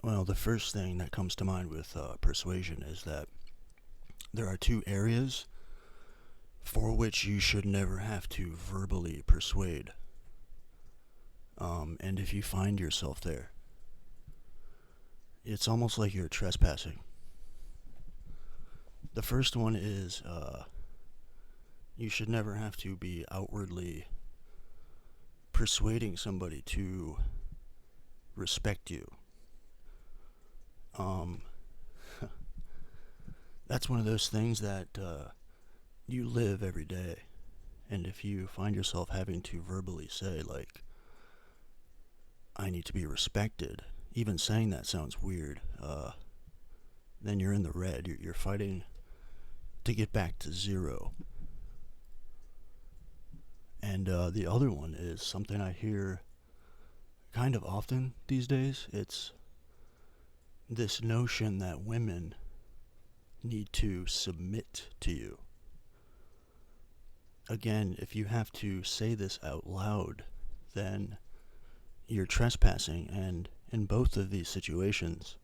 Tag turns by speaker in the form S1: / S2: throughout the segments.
S1: Well, the first thing that comes to mind with persuasion is that there are two areas for which you should never have to verbally persuade. And if you find yourself there, it's almost like you're trespassing. The first one is you should never have to be outwardly persuading somebody to respect you. Um, that's one of those things that you live every day. And if you find yourself having to verbally say, like, I need to be respected, even saying that sounds weird, then you're in the red. You're fighting to get back to zero. And the other one is something I hear kind of often these days. It's this notion that women need to submit to you. Again, if you have to say this out loud, then you're trespassing, and in both of these situations,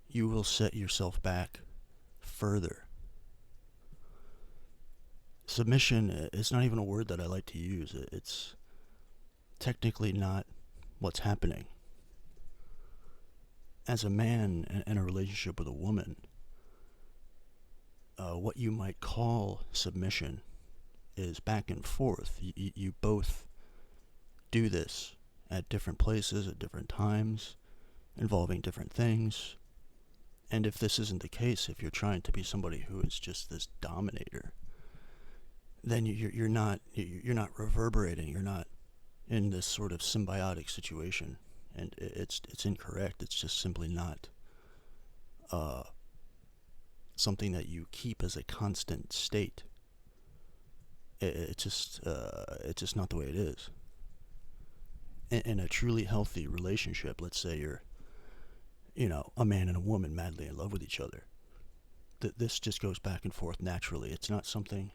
S1: you will set yourself back further. Submission is not even a word that I like to use. It's technically not what's happening. As a man in a relationship with a woman, what you might call submission is back and forth. You both do this at different places, at different times, involving different things. And if this isn't the case, if you're trying to be somebody who is just this dominator, then you're not reverberating. You're not in this sort of symbiotic situation, and it's incorrect. It's just simply not something that you keep as a constant state. It's just not the way it is. In a truly healthy relationship, let's say you're, a man and a woman madly in love with each other. This just goes back and forth naturally. It's not something,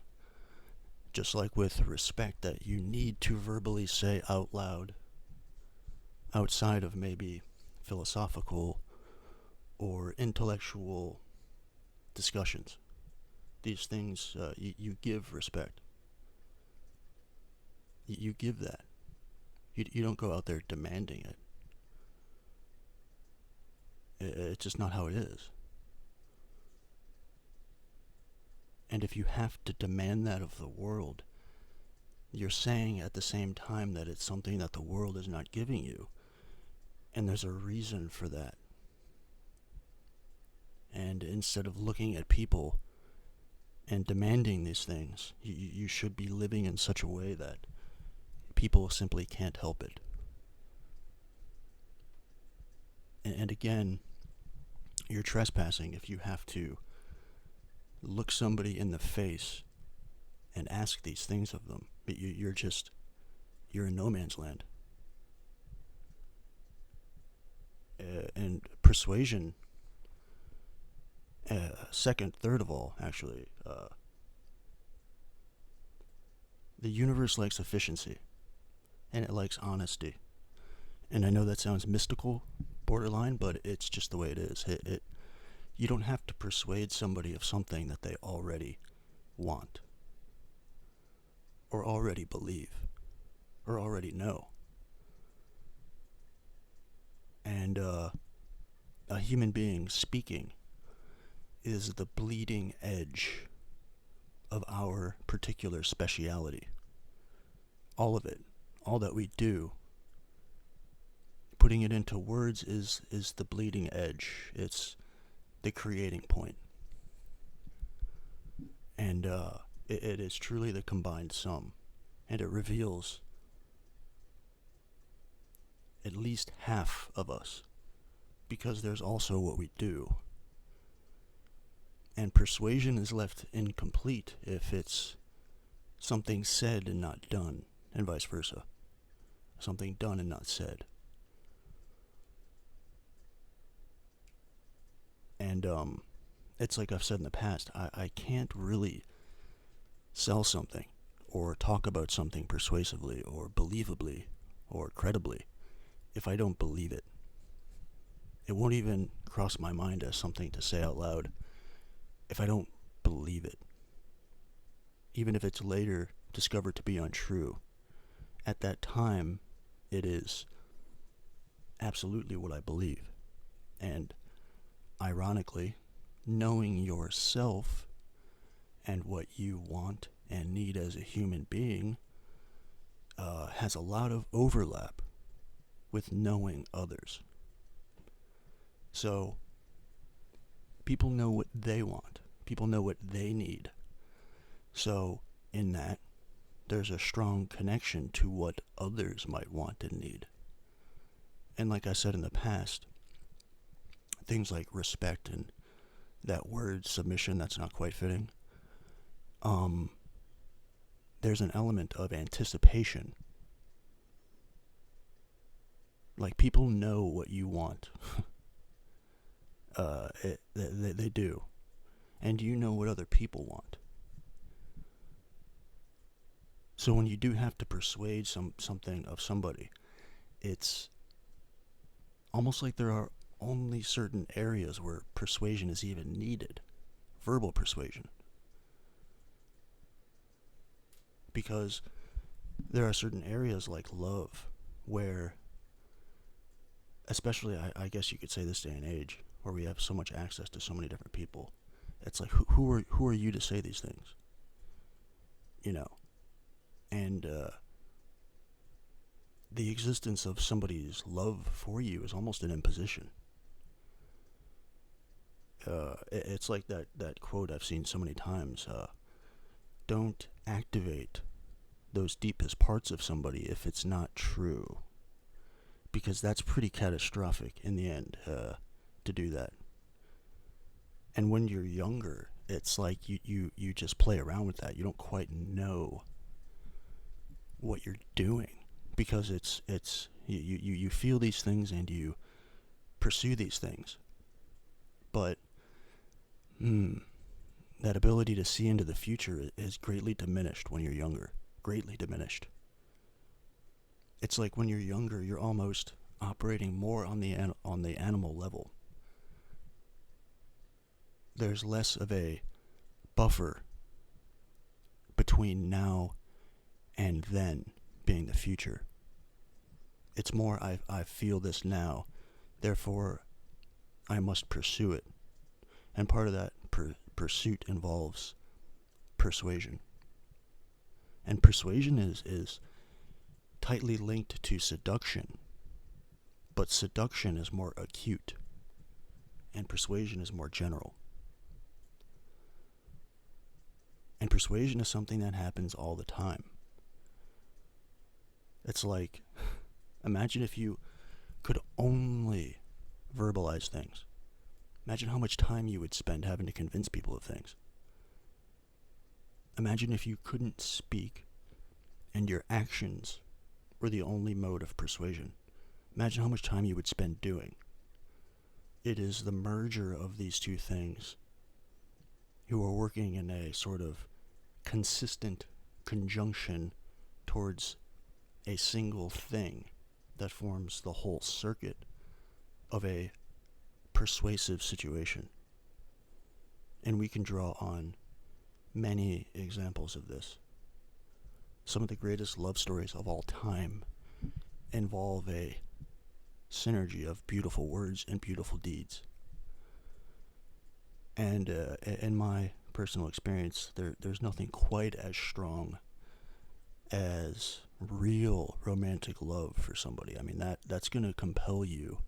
S1: just like with respect, that you need to verbally say out loud outside of maybe philosophical or intellectual discussions. These things, you give respect. You give that. You don't go out there demanding it. It's just not how it is. And if you have to demand that of the world, you're saying at the same time that it's something that the world is not giving you. And there's a reason for that. And instead of looking at people and demanding these things, you should be living in such a way that people simply can't help it. And again, you're trespassing if you have to look somebody in the face and ask these things of them. You're in no man's land. And persuasion, second, third of all, actually, the universe likes efficiency, and it likes honesty. And I know that sounds mystical, borderline, but it's just the way it is. You don't have to persuade somebody of something that they already want, or already believe, or already know. And a human being speaking is the bleeding edge of our particular speciality. All of it, all that we do, putting it into words is the bleeding edge. It's the creating point. And it is truly the combined sum. And it reveals at least half of us, because there's also what we do. And persuasion is left incomplete if it's something said and not done, and vice versa. Something done and not said. And it's like I've said in the past, I can't really sell something or talk about something persuasively or believably or credibly if I don't believe it. It won't even cross my mind as something to say out loud if I don't believe it. Even if it's later discovered to be untrue, at that time, it is absolutely what I believe. And ironically, knowing yourself and what you want and need as a human being has a lot of overlap with knowing others. So, people know what they want. People know what they need. So, in that, there's a strong connection to what others might want and need. And like I said in the past, things like respect and that word submission that's not quite fitting, there's an element of anticipation. Like, people know what you want. They do. And you know what other people want. So when you do have to persuade something of somebody, it's almost like there are only certain areas where persuasion is even needed. Verbal persuasion. Because there are certain areas like love where, especially I guess you could say this day and age, where we have so much access to so many different people, it's like, who are you to say these things? You know? And the existence of somebody's love for you is almost an imposition. It's like that quote I've seen so many times. Don't activate those deepest parts of somebody if it's not true. Because that's pretty catastrophic in the end, to do that. And when you're younger, it's like you just play around with that. You don't quite know what you're doing. Because it's you feel these things and you pursue these things. But that ability to see into the future is greatly diminished when you're younger. Greatly diminished. It's like when you're younger, you're almost operating more on the animal level. There's less of a buffer between now and then being the future. It's more, I feel this now, therefore I must pursue it. And part of that pursuit involves persuasion. And persuasion is tightly linked to seduction. But seduction is more acute, and persuasion is more general. And persuasion is something that happens all the time. It's like, imagine if you could only verbalize things. Imagine how much time you would spend having to convince people of things. Imagine if you couldn't speak and your actions were the only mode of persuasion. Imagine how much time you would spend doing. It is the merger of these two things who are working in a sort of consistent conjunction towards a single thing that forms the whole circuit of a persuasive situation. And we can draw on many examples of this. Some of the greatest love stories of all time involve a synergy of beautiful words and beautiful deeds. And in my personal experience, there's nothing quite as strong as real romantic love for somebody. I mean, that's going to compel you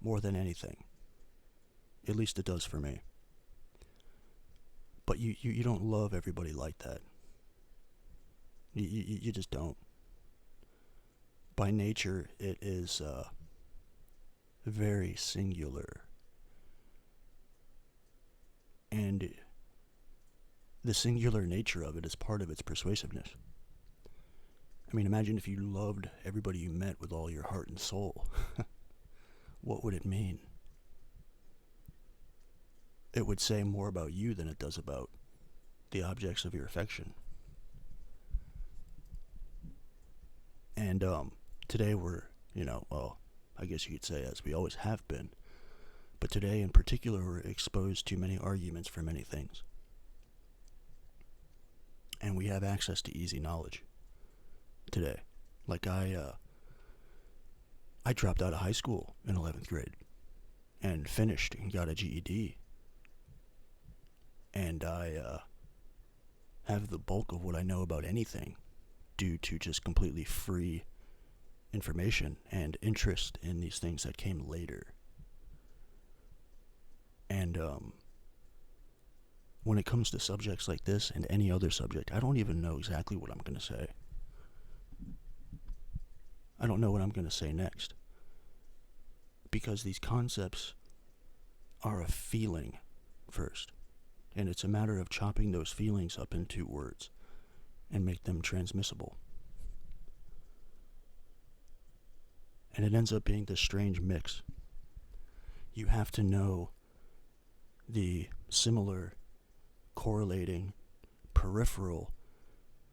S1: more than anything. At least it does for me. But you don't love everybody like that. You just don't. By nature, it is very singular. And the singular nature of it is part of its persuasiveness. I mean, imagine if you loved everybody you met with all your heart and soul. What would it mean? It would say more about you than it does about the objects of your affection. And today we're, well, I guess you could say, as we always have been, But today in particular, we're exposed to many arguments for many things. And we have access to easy knowledge today. Like I dropped out of high school in 11th grade and finished and got a GED. And I have the bulk of what I know about anything due to just completely free information and interest in these things that came later. And when it comes to subjects like this and any other subject, I don't even know exactly what I'm going to say. I don't know what I'm going to say next. Because these concepts are a feeling first. And it's a matter of chopping those feelings up into words and make them transmissible. And it ends up being this strange mix. You have to know the similar, correlating, peripheral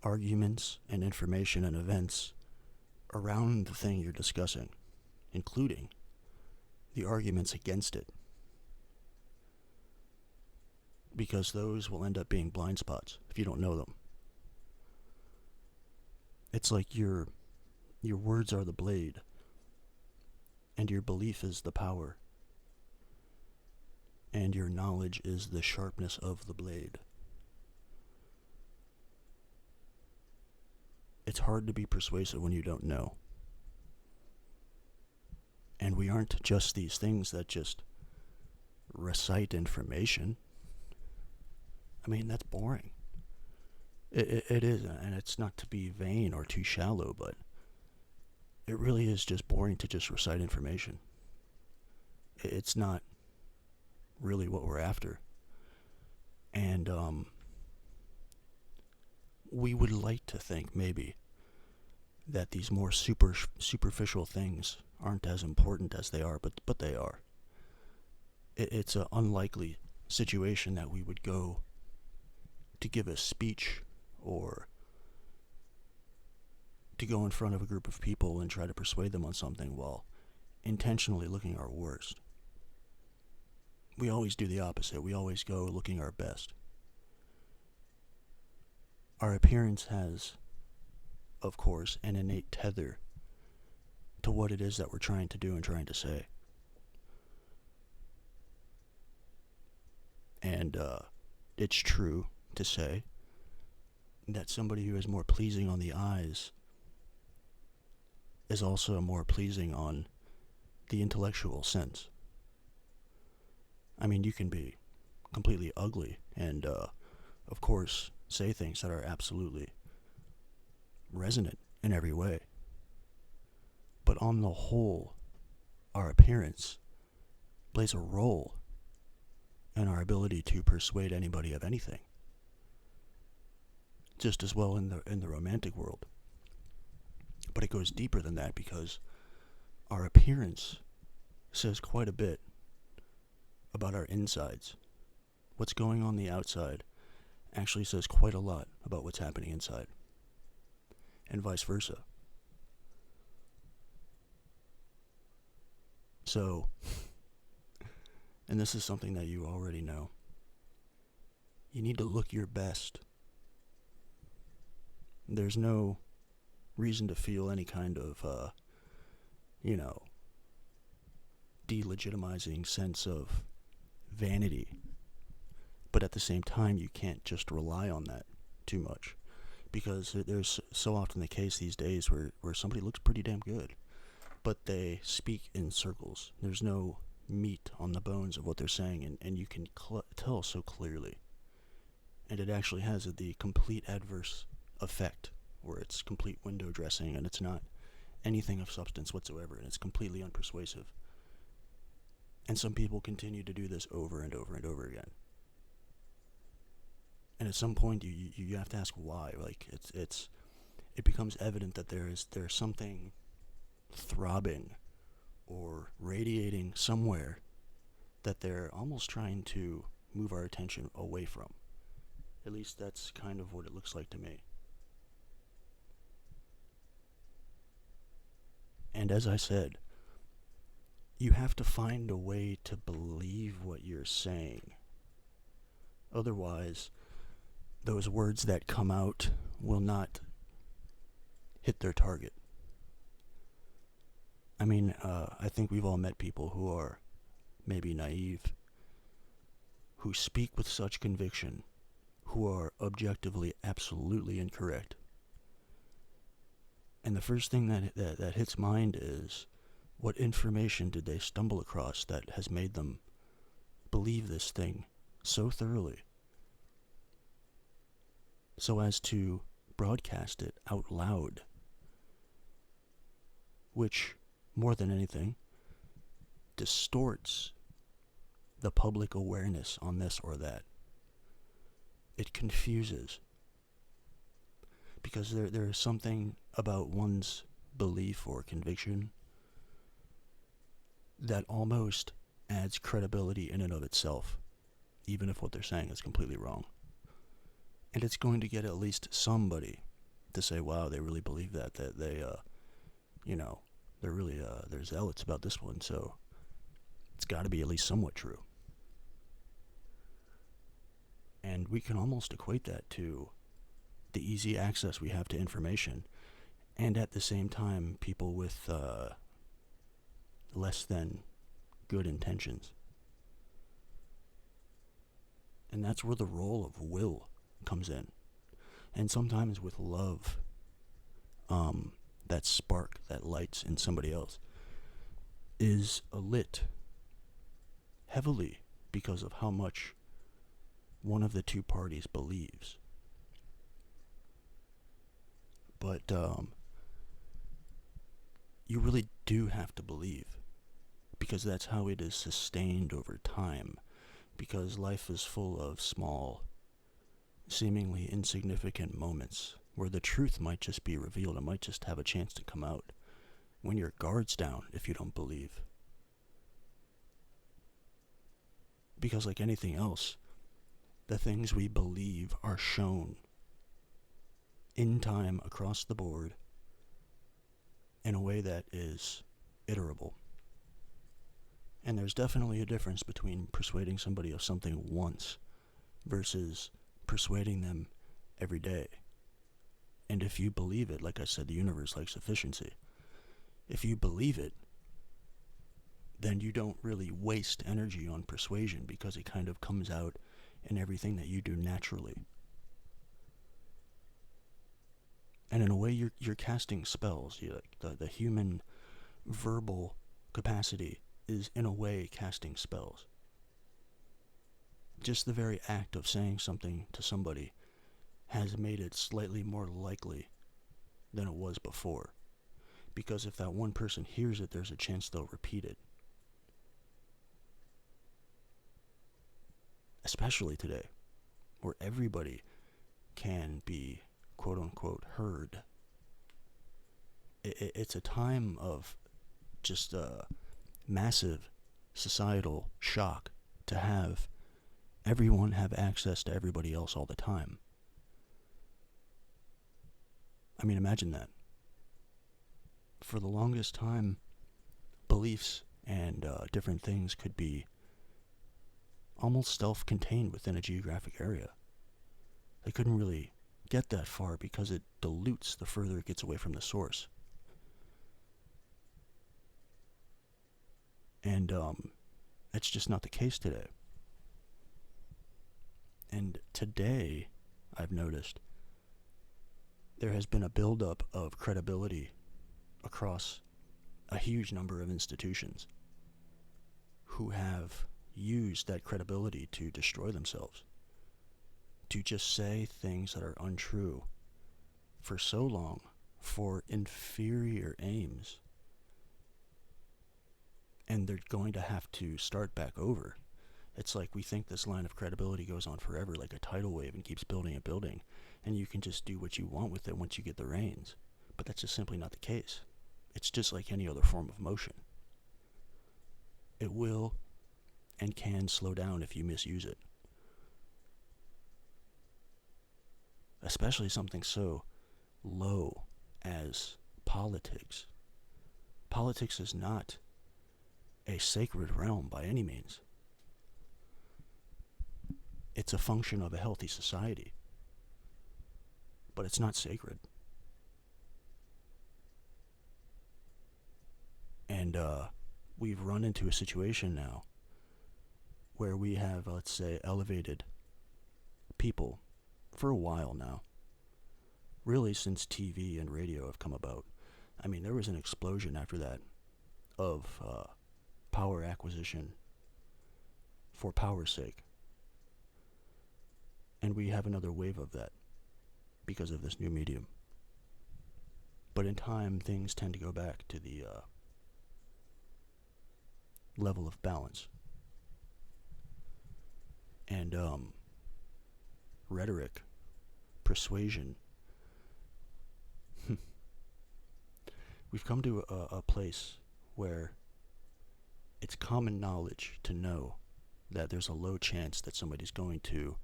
S1: arguments and information and events around the thing you're discussing, including the arguments against it. Because those will end up being blind spots if you don't know them. It's like your words are the blade, and your belief is the power, and your knowledge is the sharpness of the blade. It's hard to be persuasive when you don't know. And we aren't just these things that just recite information. I mean, that's boring. It is, and it's not to be vain or too shallow, but it really is just boring to just recite information. It's not really what we're after. And we would like to think, maybe, that these more superficial things aren't as important as they are, but they are. It's an unlikely situation that we would go to give a speech or to go in front of a group of people and try to persuade them on something while intentionally looking our worst. We always do the opposite. We always go looking our best. Our appearance has, of course, an innate tether to what it is that we're trying to do and trying to say. And it's true to say that somebody who is more pleasing on the eyes is also more pleasing on the intellectual sense. I mean, you can be completely ugly and, of course, say things that are absolutely resonant in every way. But on the whole, our appearance plays a role in our ability to persuade anybody of anything. Just as well in the romantic world. But it goes deeper than that because our appearance says quite a bit about our insides. What's going on the outside actually says quite a lot about what's happening inside. And vice versa. So, and this is something that you already know, you need to look your best. There's no reason to feel any kind of, delegitimizing sense of vanity. But at the same time, you can't just rely on that too much. Because there's so often the case these days where somebody looks pretty damn good, but they speak in circles. There's no meat on the bones of what they're saying, and you can tell so clearly. And it actually has the complete adverse effect, where it's complete window dressing, and it's not anything of substance whatsoever, and it's completely unpersuasive. And some people continue to do this over and over and over again. And at some point, you have to ask why. Like it becomes evident that there's something throbbing or radiating somewhere that they're almost trying to move our attention away from. At least that's kind of what it looks like to me. And as I said, you have to find a way to believe what you're saying. Otherwise, those words that come out will not hit their target. I mean, I think we've all met people who are maybe naive, who speak with such conviction, who are objectively absolutely incorrect. And the first thing that hits mind is, what information did they stumble across that has made them believe this thing so thoroughly, so as to broadcast it out loud, which, more than anything, distorts the public awareness on this or that. It confuses. Because there is something about one's belief or conviction that almost adds credibility in and of itself, even if what they're saying is completely wrong. And it's going to get at least somebody to say, wow, they really believe that they, they're really, they're zealots about this one, so it's got to be at least somewhat true. And we can almost equate that to the easy access we have to information, and at the same time, people with less than good intentions. And that's where the role of will comes in. And sometimes with love, that spark that lights in somebody else is lit heavily because of how much one of the two parties believes. But you really do have to believe, because that's how it is sustained over time, because life is full of small, seemingly insignificant moments where the truth might just be revealed. It might just have a chance to come out when your guard's down if you don't believe. Because like anything else, the things we believe are shown in time across the board in a way that is iterable. And there's definitely a difference between persuading somebody of something once versus persuading them every day. And if you believe it, like I said, the universe likes efficiency. If you believe it, then you don't really waste energy on persuasion, because it kind of comes out in everything that you do naturally. And in a way, you're casting spells. The human verbal capacity is, in a way, casting spells. Just the very act of saying something to somebody has made it slightly more likely than it was before. Because if that one person hears it, there's a chance they'll repeat it. Especially today, where everybody can be quote-unquote heard. It's a time of just massive societal shock to have everyone have access to everybody else all the time. I mean, imagine that. For the longest time, beliefs and different things could be almost self-contained within a geographic area. They couldn't really get that far because it dilutes the further it gets away from the source. And that's just not the case today. And today, I've noticed, there has been a buildup of credibility across a huge number of institutions who have used that credibility to destroy themselves, to just say things that are untrue for so long for inferior aims. And they're going to have to start back over. It's like we think this line of credibility goes on forever, like a tidal wave, and keeps building and building, and you can just do what you want with it once you get the reins. But that's just simply not the case. It's just like any other form of motion. It will and can slow down if you misuse it. Especially something so low as politics. Politics is not a sacred realm by any means. It's a function of a healthy society, but it's not sacred. And we've run into a situation now where we have, let's say, elevated people for a while now, really since TV and radio have come about. I mean, there was an explosion after that of power acquisition for power's sake. And we have another wave of that because of this new medium. But in time, things tend to go back to the level of balance. And rhetoric, persuasion. We've come to a place where it's common knowledge to know that there's a low chance that somebody's going to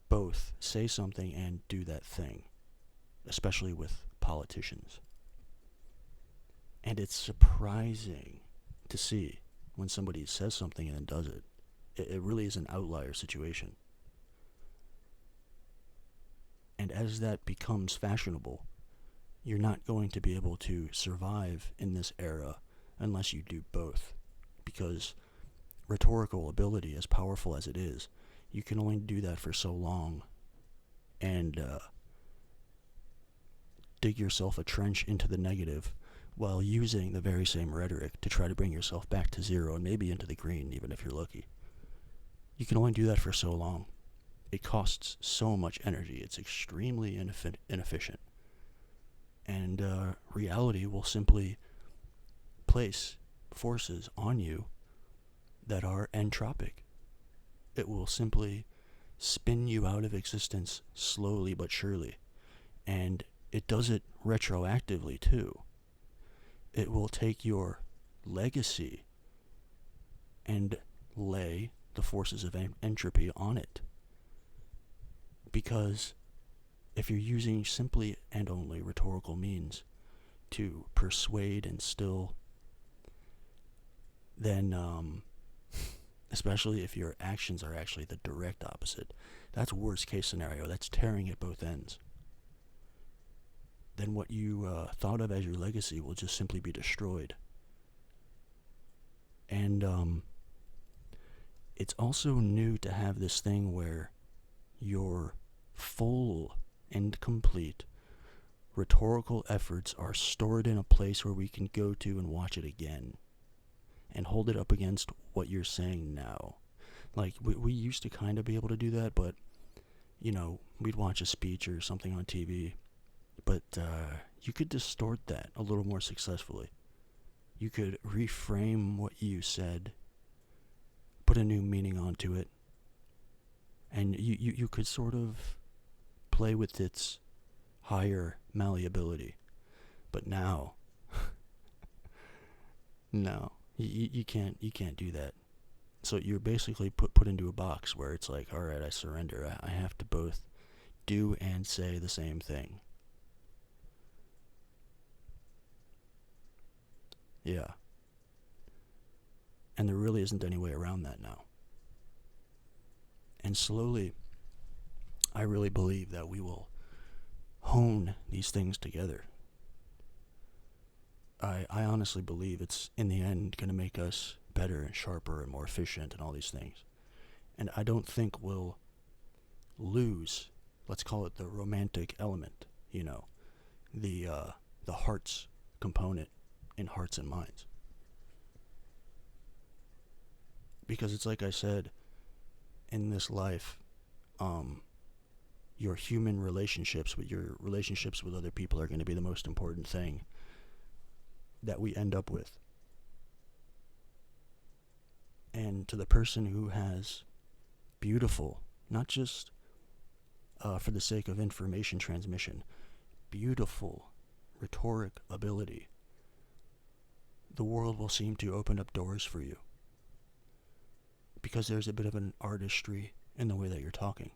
S1: both say something and do that thing, especially with politicians. And it's surprising to see when somebody says something and then does it. It really is an outlier situation. And as that becomes fashionable, you're not going to be able to survive in this era unless you do both. Because rhetorical ability, as powerful as it is, you can only do that for so long and dig yourself a trench into the negative while using the very same rhetoric to try to bring yourself back to zero and maybe into the green, even if you're lucky. You can only do that for so long. It costs so much energy. It's extremely inefficient. And reality will simply place forces on you that are entropic. It will simply spin you out of existence slowly but surely. And it does it retroactively too. It will take your legacy and lay the forces of entropy on it. Because if you're using simply and only rhetorical means to persuade and still, then especially if your actions are actually the direct opposite, that's worst case scenario. That's tearing at both ends. Then what you thought of as your legacy will just simply be destroyed. And it's also new to have this thing where your full and complete rhetorical efforts are stored in a place where we can go to and watch it again and hold it up against what you're saying now. Like, we used to kind of be able to do that, but, you know, we'd watch a speech or something on TV, but you could distort that a little more successfully. You could reframe what you said, put a new meaning onto it, and you could sort of play with its higher malleability. But now, no, you can't do that. So you're basically put into a box where it's like, all right, I surrender. I have to both do and say the same thing. Yeah. And there really isn't any way around that now. And slowly, I really believe that we will hone these things together. I honestly believe it's, in the end, going to make us better and sharper and more efficient and all these things. And I don't think we'll lose, let's call it the romantic element, you know, the hearts component in hearts and minds. Because it's like I said, in this life, your human relationships, your relationships with other people are going to be the most important thing that we end up with. And to the person who has beautiful, not just for the sake of information transmission, beautiful rhetoric ability, the world will seem to open up doors for you. Because there's a bit of an artistry in the way that you're talking.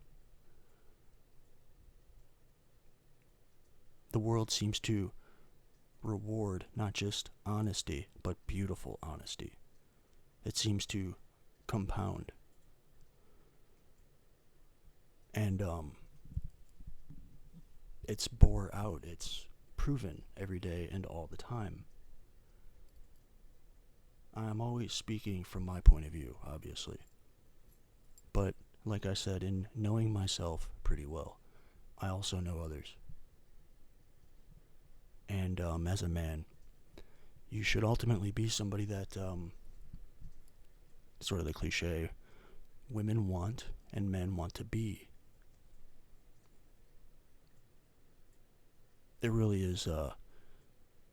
S1: The world seems to reward not just honesty, but beautiful honesty. It seems to compound. And it's bore out, it's proven every day and all the time. I'm always speaking from my point of view, obviously. But, like I said, in knowing myself pretty well, I also know others. And as a man, you should ultimately be somebody that, sort of the cliche, women want and men want to be. It really is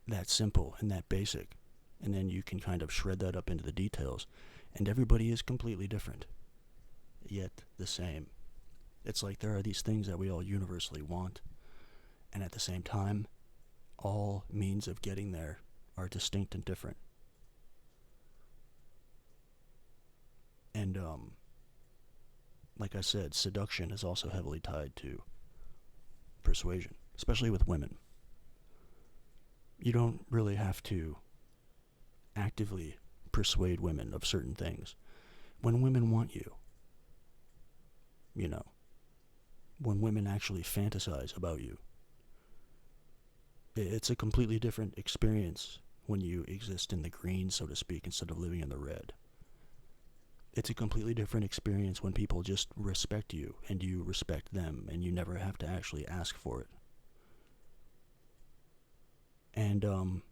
S1: that simple and that basic. And then you can kind of shred that up into the details. And everybody is completely different, yet the same. It's like there are these things that we all universally want, and at the same time, all means of getting there are distinct and different. And, like I said, seduction is also heavily tied to persuasion, especially with women. You don't really have to actively persuade women of certain things. When women want you, you know, when women actually fantasize about you, it's a completely different experience when you exist in the green, so to speak, instead of living in the red. It's a completely different experience when people just respect you and you respect them and you never have to actually ask for it. And,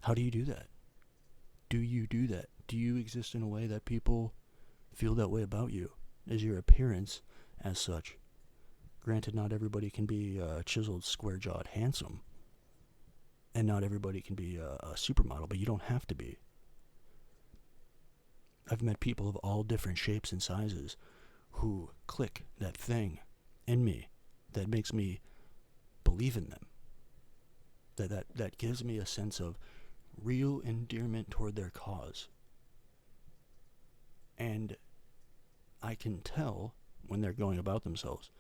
S1: how do you do that? Do you do that? Do you exist in a way that people feel that way about you? Is your appearance as such? Granted, not everybody can be chiseled, square-jawed, handsome. And not everybody can be a supermodel, but you don't have to be. I've met people of all different shapes and sizes who click that thing in me that makes me believe in them. That gives me a sense of real endearment toward their cause. And I can tell when they're going about themselves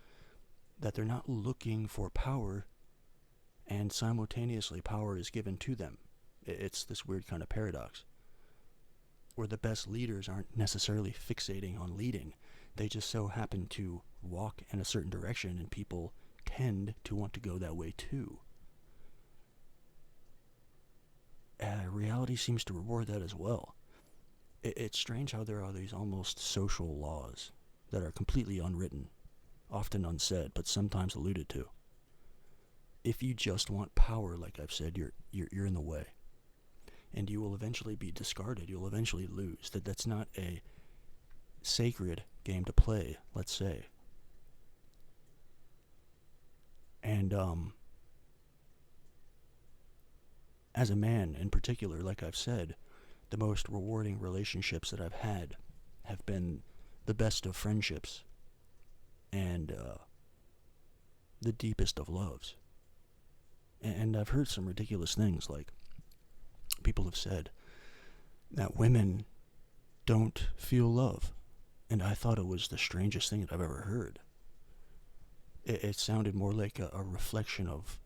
S1: that they're not looking for power, and simultaneously power is given to them. It's this weird kind of paradox where the best leaders aren't necessarily fixating on leading. They just so happen to walk in a certain direction, and people tend to want to go that way too. Reality seems to reward that as well. It's strange how there are these almost social laws that are completely unwritten, often unsaid, but sometimes alluded to. If you just want power, like I've said, you're in the way. And you will eventually be discarded. You'll eventually lose. That's not a sacred game to play, let's say. And, as a man in particular, like I've said, the most rewarding relationships that I've had have been the best of friendships and the deepest of loves. And I've heard some ridiculous things, like people have said that women don't feel love, and I thought it was the strangest thing that I've ever heard. It sounded more like a reflection of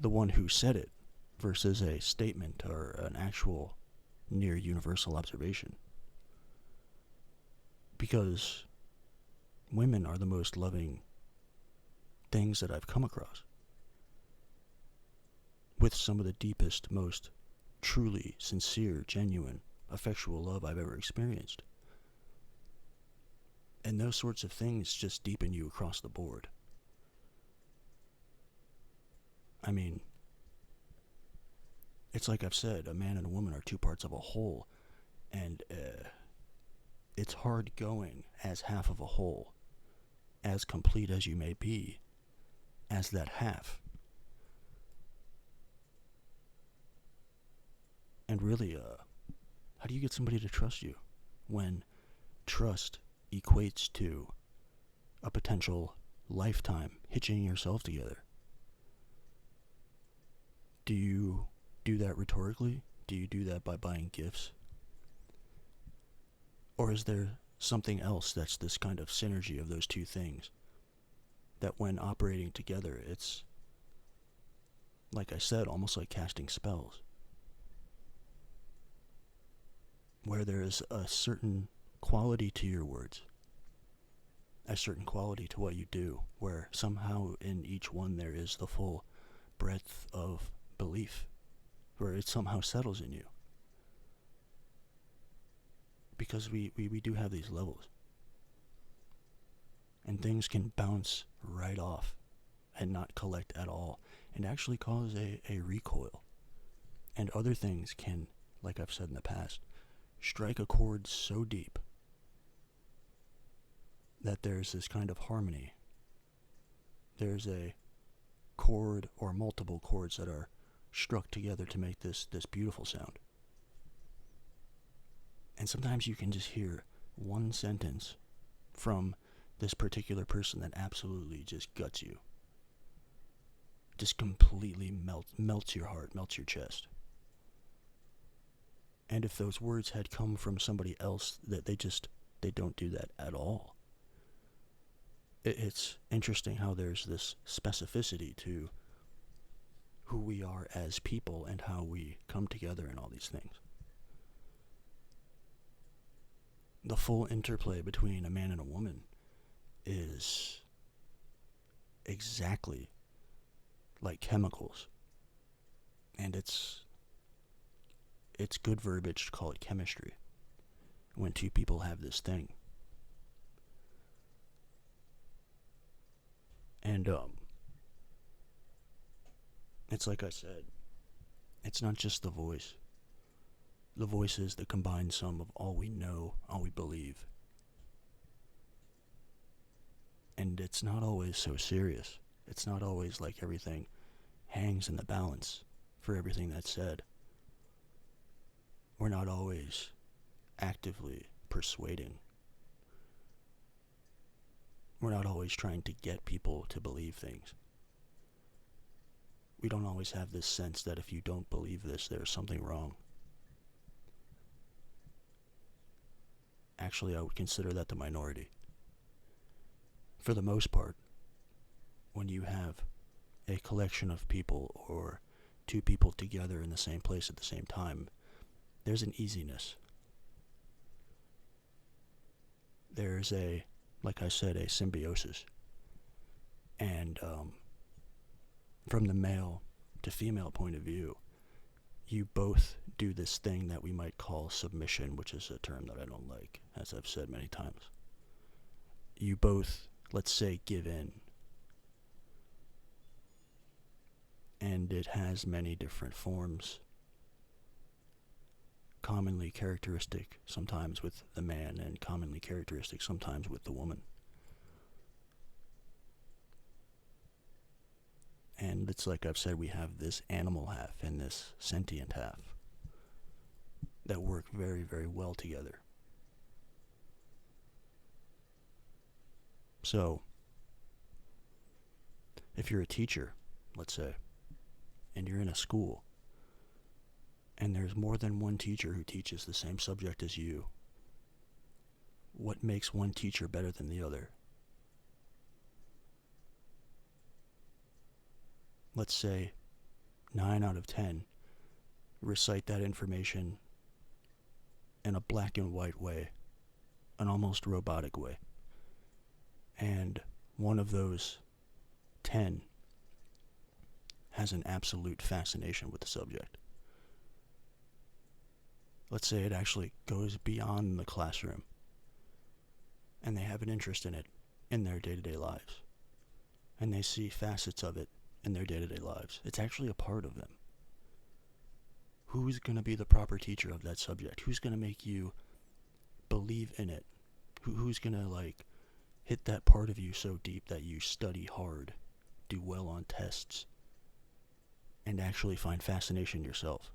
S1: the one who said it versus a statement or an actual near universal observation. Because women are the most loving things that I've come across, with some of the deepest, most truly sincere, genuine, effectual love I've ever experienced. And those sorts of things just deepen you across the board. I mean, it's like I've said, a man and a woman are two parts of a whole, and it's hard going as half of a whole, as complete as you may be, as that half. And really, how do you get somebody to trust you when trust equates to a potential lifetime hitching yourself together? Do you do that rhetorically? Do you do that by buying gifts? Or is there something else that's this kind of synergy of those two things, that when operating together, it's like I said, almost like casting spells, where there is a certain quality to your words, a certain quality to what you do, where somehow in each one there is the full breadth of belief, where it somehow settles in you. Because we do have these levels. And things can bounce right off and not collect at all, and actually cause a recoil. And other things can, like I've said in the past, strike a chord so deep that there's this kind of harmony. There's a chord or multiple chords that are struck together to make this beautiful sound. And sometimes you can just hear one sentence from this particular person that absolutely just guts you. Just completely melts your heart, melts your chest. And if those words had come from somebody else, that they don't do that at all. It's interesting how there's this specificity to who we are as people and how we come together and all these things. The full interplay between a man and a woman is exactly like chemicals. And it's good verbiage to call it chemistry when two people have this thing. And it's like I said, it's not just the voice. The voice is the combined sum of all we know, all we believe. And it's not always so serious. It's not always like everything hangs in the balance for everything that's said. We're not always actively persuading. We're not always trying to get people to believe things. We don't always have this sense that if you don't believe this, there's something wrong. Actually, I would consider that the minority. For the most part, when you have a collection of people or two people together in the same place at the same time, there's an easiness. There's like I said, a symbiosis. And from the male to female point of view, you both do this thing that we might call submission, which is a term that I don't like, as I've said many times. You both, let's say, give in. And it has many different forms, commonly characteristic sometimes with the man and commonly characteristic sometimes with the woman. And it's like I've said, we have this animal half and this sentient half that work very, very well together. So, if you're a teacher, let's say, and you're in a school, and there's more than one teacher who teaches the same subject as you, what makes one teacher better than the other? Let's say 9 out of 10 recite that information in a black and white way, an almost robotic way. And one of those 10 has an absolute fascination with the subject. Let's say it actually goes beyond the classroom, and they have an interest in it in their day-to-day lives, and they see facets of it in their day-to-day lives. It's actually a part of them. Who's going to be the proper teacher of that subject? Who's going to make you believe in it? Who's going to hit that part of you so deep that you study hard, do well on tests, and actually find fascination yourself?